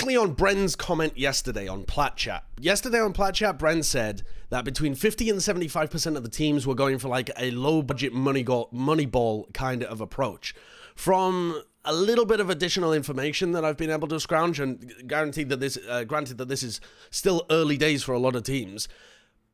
quickly on Bren's comment yesterday on Plat Chat. Yesterday on Plat Chat, Bren said that between 50 and 75% of the teams were going for like a low-budget moneyball kind of approach. From a little bit of additional information that I've been able to scrounge, and granted that this is still early days for a lot of teams,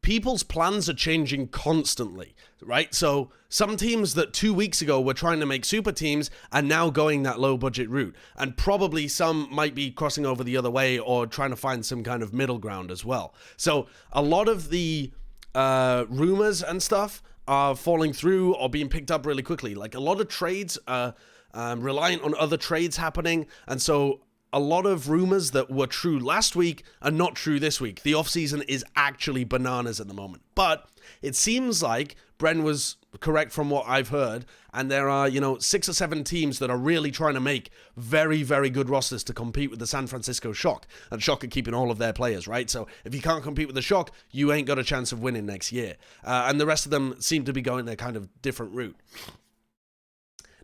people's plans are changing constantly, right? So some teams that 2 weeks ago were trying to make super teams are now going that low budget route. And probably some might be crossing over the other way or trying to find some kind of middle ground as well. So a lot of the rumors and stuff are falling through or being picked up really quickly. Like a lot of trades are reliant on other trades happening. And so a lot of rumors that were true last week are not true this week. The offseason is actually bananas at the moment. But it seems like Bren was correct from what I've heard, and there are, 6 or 7 teams that are really trying to make very, very good rosters to compete with the San Francisco Shock. And Shock are keeping all of their players, right? So if you can't compete with the Shock, you ain't got a chance of winning next year. And the rest of them seem to be going a kind of different route.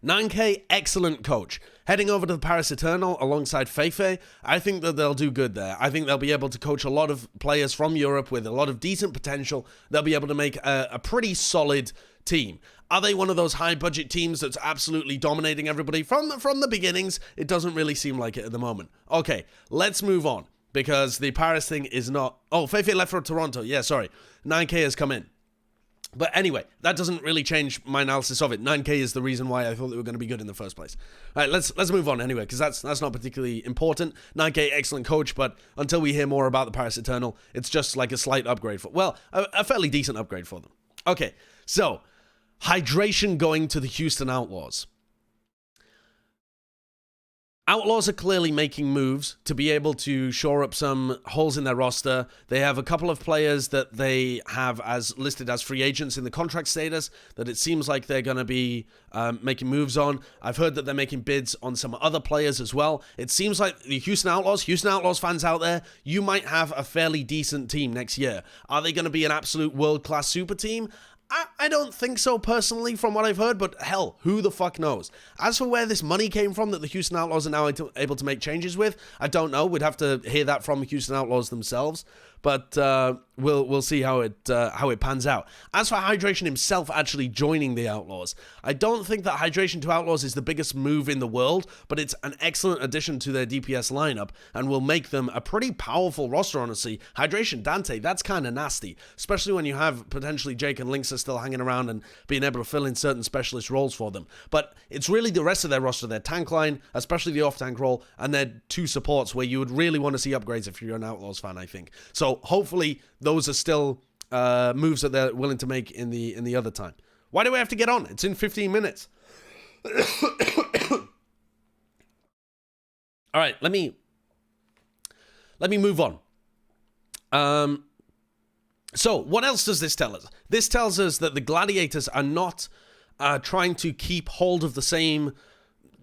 9K, excellent coach. Heading over to the Paris Eternal alongside Feifei, I think that they'll do good there. I think they'll be able to coach a lot of players from Europe with a lot of decent potential. They'll be able to make a pretty solid team. Are they one of those high-budget teams that's absolutely dominating everybody? From the beginnings, it doesn't really seem like it at the moment. Okay, let's move on, because the Paris thing is not... Oh, Feifei left for Toronto. Yeah, sorry. 9K has come in. But anyway, that doesn't really change my analysis of it. 9K is the reason why I thought they were going to be good in the first place. All right, let's move on anyway, because that's not particularly important. 9K, excellent coach, but until we hear more about the Paris Eternal, it's just like a slight upgrade for... Well, a fairly decent upgrade for them. Okay, so hydration going to the Houston Outlaws. Outlaws are clearly making moves to be able to shore up some holes in their roster. They have a couple of players that they have as listed as free agents in the contract status that it seems like they're going to be making moves on. I've heard that they're making bids on some other players as well. It seems like the Houston Outlaws fans out there, you might have a fairly decent team next year. Are they going to be an absolute world-class super team? I don't think so personally from what I've heard, but hell, who the fuck knows? As for where this money came from that the Houston Outlaws are now able to make changes with, I don't know. We'd have to hear that from the Houston Outlaws themselves, but we'll see how it pans out. As for Hydration himself actually joining the Outlaws, I don't think that Hydration to Outlaws is the biggest move in the world, but it's an excellent addition to their DPS lineup and will make them a pretty powerful roster, honestly. Hydration Dante, that's kind of nasty, especially when you have potentially Jake and Lynx are still hanging around and being able to fill in certain specialist roles for them. But it's really the rest of their roster, their tank line, especially the off-tank role, and their 2 supports where you would really want to see upgrades if you're an Outlaws fan, I think. So hopefully those are still moves that they're willing to make in the other time. Why do we have to get on? It's in 15 minutes. All right, let me move on. So what else does this tell us? This tells us that the Gladiators are not trying to keep hold of the same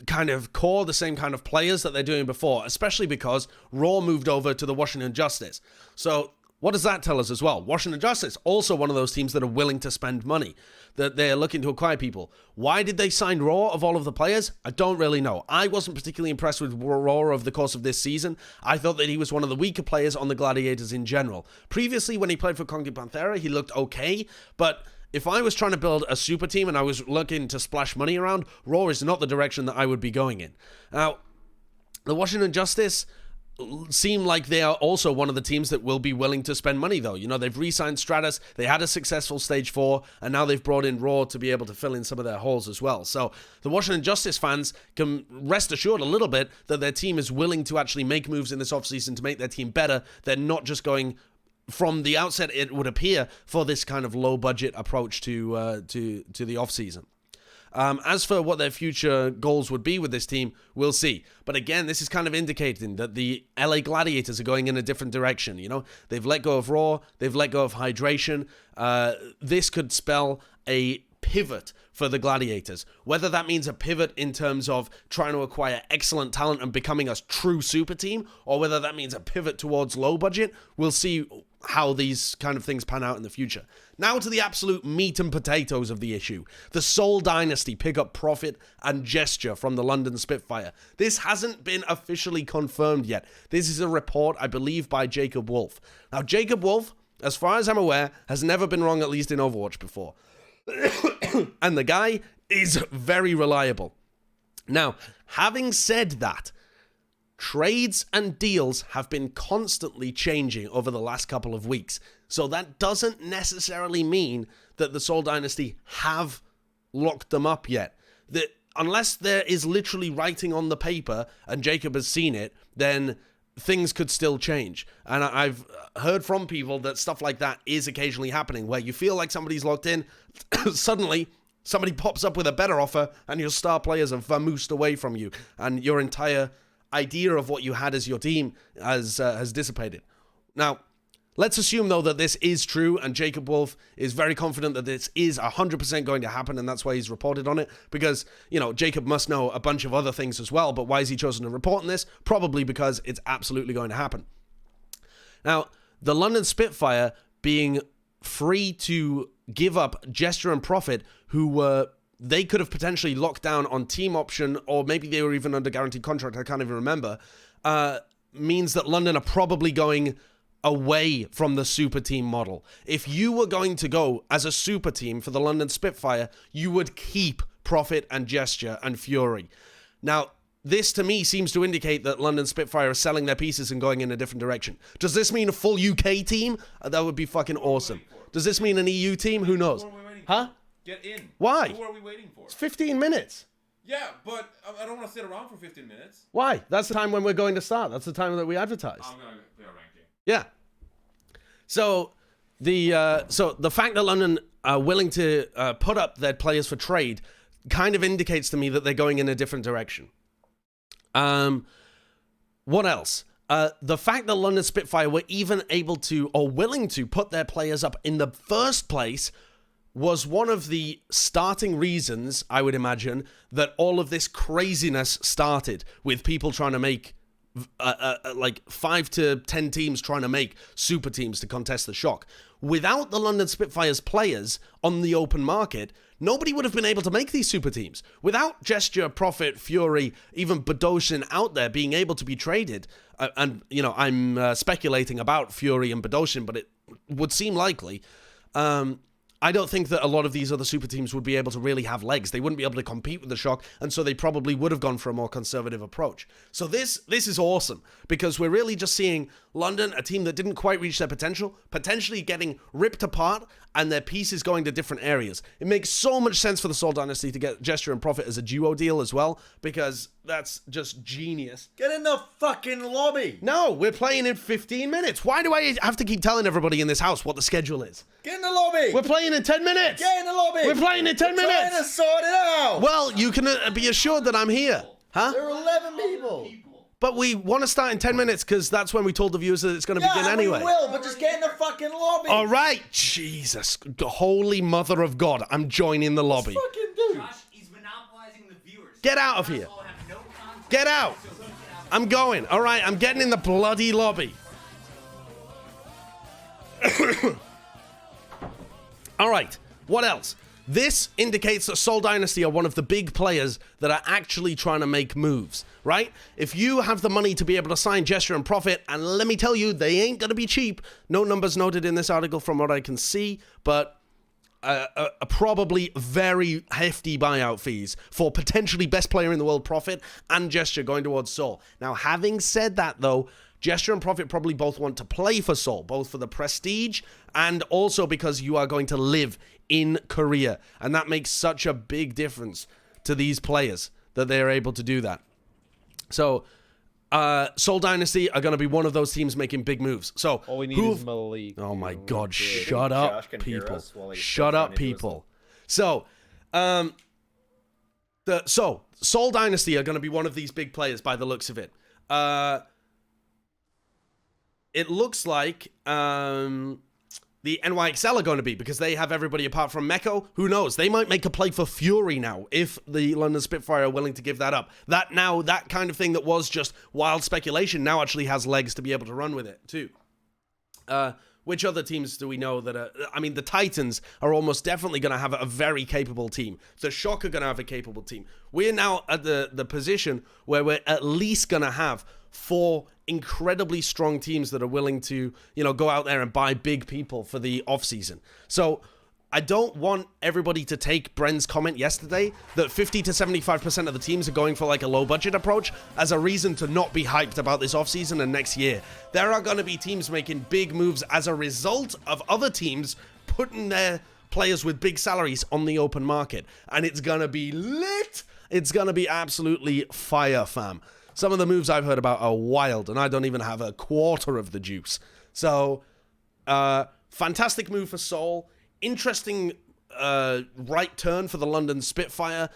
kind of core, the same kind of players that they're doing before, especially because rOar moved over to the Washington Justice. So what does that tell us as well? Washington Justice, also one of those teams that are willing to spend money, that they're looking to acquire people. Why did they sign rOar of all of the players? I don't really know. I wasn't particularly impressed with rOar over the course of this season. I thought that he was one of the weaker players on the Gladiators in general. Previously, when he played for Conky Panthera, he looked okay, but if I was trying to build a super team and I was looking to splash money around, rOar is not the direction that I would be going in. Now, the Washington Justice seem like they are also one of the teams that will be willing to spend money, though. They've re-signed Stratus, they had a successful Stage 4, and now they've brought in rOar to be able to fill in some of their holes as well. So the Washington Justice fans can rest assured a little bit that their team is willing to actually make moves in this offseason to make their team better. They're not just going... From the outset, it would appear, for this kind of low-budget approach to the offseason. As for what their future goals would be with this team, we'll see. But again, this is kind of indicating that the LA Gladiators are going in a different direction. They've let go of rOar, they've let go of Hydration. This could spell a pivot for the Gladiators. Whether that means a pivot in terms of trying to acquire excellent talent and becoming a true super team, or whether that means a pivot towards low budget, we'll see how these kind of things pan out in the future. Now to the absolute meat and potatoes of the issue. The SEOUL Dynasty pick up profit and gesture from the London Spitfire. This hasn't been officially confirmed yet. This is a report, I believe, by Jacob Wolf. Now, Jacob Wolf, as far as I'm aware, has never been wrong, at least in Overwatch before. And the guy is very reliable. Now, having said that, trades and deals have been constantly changing over the last couple of weeks. So that doesn't necessarily mean that the SEOUL Dynasty have locked them up yet. Unless there is literally writing on the paper and Jacob has seen it, then things could still change. And I've heard from people that stuff like that is occasionally happening, where you feel like somebody's locked in, suddenly somebody pops up with a better offer and your star players have vamoosed away from you and your entire idea of what you had as your team has dissipated. Now, let's assume, though, that this is true, and Jacob Wolf is very confident that this is 100% going to happen, and that's why he's reported on it, because, you know, Jacob must know a bunch of other things as well, but why has he chosen to report on this? Probably because it's absolutely going to happen. Now, the London Spitfire being free to give up gesture and profit, who were... they could have potentially locked down on team option, or maybe they were even under guaranteed contract, I can't even remember, means that London are probably going away from the super team model. If you were going to go as a super team for the London Spitfire, you would keep profit and gesture and fury. Now, this to me seems to indicate that London Spitfire are selling their pieces and going in a different direction. Does this mean a full UK team? That would be fucking awesome. Does this mean an EU team? Who knows? Huh? Get in. Why? Who are we waiting for? It's 15 minutes. Yeah, but I don't want to sit around for 15 minutes. Why? That's the time when we're going to start. That's the time that we advertise. I'm going to play a ranking. Yeah. So the fact that London are willing to put up their players for trade kind of indicates to me that they're going in a different direction. What else? The fact that London Spitfire were even able to, or willing to, put their players up in the first place was one of the starting reasons, I would imagine, that all of this craziness started, with people trying to make like 5 to 10 teams trying to make super teams to contest the shock. Without the London Spitfires players on the open market, nobody would have been able to make these super teams. Without Gesture, Profit, Fury, even Badoshin out there being able to be traded, and, you know, I'm speculating about Fury and Badoshin, but it would seem likely, I don't think that a lot of these other super teams would be able to really have legs. They wouldn't be able to compete with the shock, and so they probably would have gone for a more conservative approach. So this is awesome, because we're really just seeing London, a team that didn't quite reach their potential, potentially getting ripped apart, and their pieces going to different areas. It makes so much sense for the SEOUL Dynasty to get Gesture and Profit as a duo deal as well, because that's just genius. Get in the fucking lobby! No, we're playing in 15 minutes. Why do I have to keep telling everybody in this house what the schedule is? Get in the lobby! We're playing in 10 minutes! Get in the lobby! We're playing in 10 minutes! Trying to sort it out! Well, you can be assured that I'm here. Huh? There are 11 people! But we want to start in 10 minutes because that's when we told the viewers that it's going to begin anyway. We will, but just get in the fucking lobby! All right. Jesus. Holy mother of God. I'm joining the lobby. Fucking dude! Josh, he's monopolizing the viewers. Get out of here. Get out. I'm going. All right. I'm getting in the bloody lobby. All right. What else? This indicates that SEOUL Dynasty are one of the big players that are actually trying to make moves, right? If you have the money to be able to sign Gesture and Profit, and let me tell you, they ain't going to be cheap. No numbers noted in this article from what I can see, but probably very hefty buyout fees for potentially best player in the world Profit and Gesture going towards SEOUL. Now, having said that, though, Gesture and Profit probably both want to play for SEOUL, both for the prestige and also because you are going to live in Korea. And that makes such a big difference to these players that they are able to do that. So, SEOUL Dynasty are going to be one of those teams making big moves. So, all we need is Malik. Oh my God, shut up, people. Shut up, people. So, SEOUL Dynasty are going to be one of these big players by the looks of it. It looks like the NYXL are going to be, because they have everybody apart from Meko. Who knows? They might make a play for Fury now if the London Spitfire are willing to give that up. That kind of thing that was just wild speculation now actually has legs to be able to run with it too. which other teams do we know that are... I mean, the Titans are almost definitely going to have a very capable team. The Shock are going to have a capable team. We're now at the position where we're at least going to have 4 incredibly strong teams that are willing to, go out there and buy big people for the offseason. So I don't want everybody to take Bren's comment yesterday that 50 to 75% of the teams are going for like a low budget approach as a reason to not be hyped about this offseason and next year. There are going to be teams making big moves as a result of other teams putting their players with big salaries on the open market. And it's going to be lit. It's going to be absolutely fire, fam. Some of the moves I've heard about are wild, and I don't even have a quarter of the juice. So, fantastic move for SEOUL. Interesting right turn for the London Spitfire.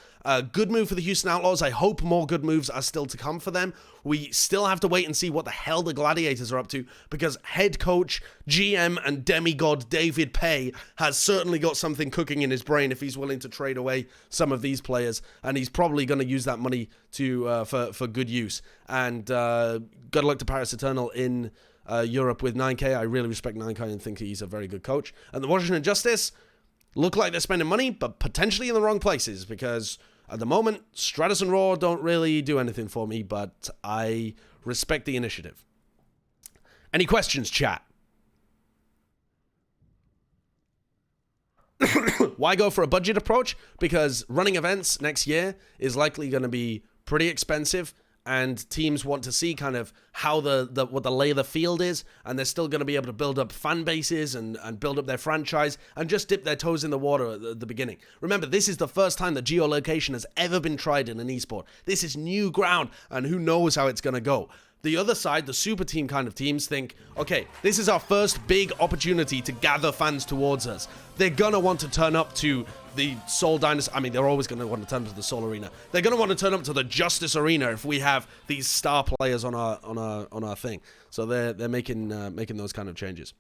Good move for the Houston Outlaws. I hope more good moves are still to come for them. We still have to wait and see what the hell the Gladiators are up to, because head coach, GM, and demigod David Pay has certainly got something cooking in his brain if he's willing to trade away some of these players, and he's probably going to use that money to for good use. And good luck to Paris Eternal in Europe with 9K. I really respect 9K and think he's a very good coach. And the Washington Justice look like they're spending money, but potentially in the wrong places, because at the moment, Stratus and rOar don't really do anything for me, but I respect the initiative. Any questions, chat? Why go for a budget approach? Because running events next year is likely going to be pretty expensive, and teams want to see kind of how what the lay of the field is, and they're still going to be able to build up fan bases and build up their franchise and just dip their toes in the water at the beginning. Remember, this is the first time that geolocation has ever been tried in an esport. This is new ground, and who knows how it's going to go. The other side, the super team kind of teams, think, okay, this is our first big opportunity to gather fans towards us. They're going to want to turn up to the SEOUL Dynasty. I mean, they're always going to want to turn up to the SEOUL Arena. They're going to want to turn up to the Justice Arena if we have these star players on our thing. So they're making those kind of changes.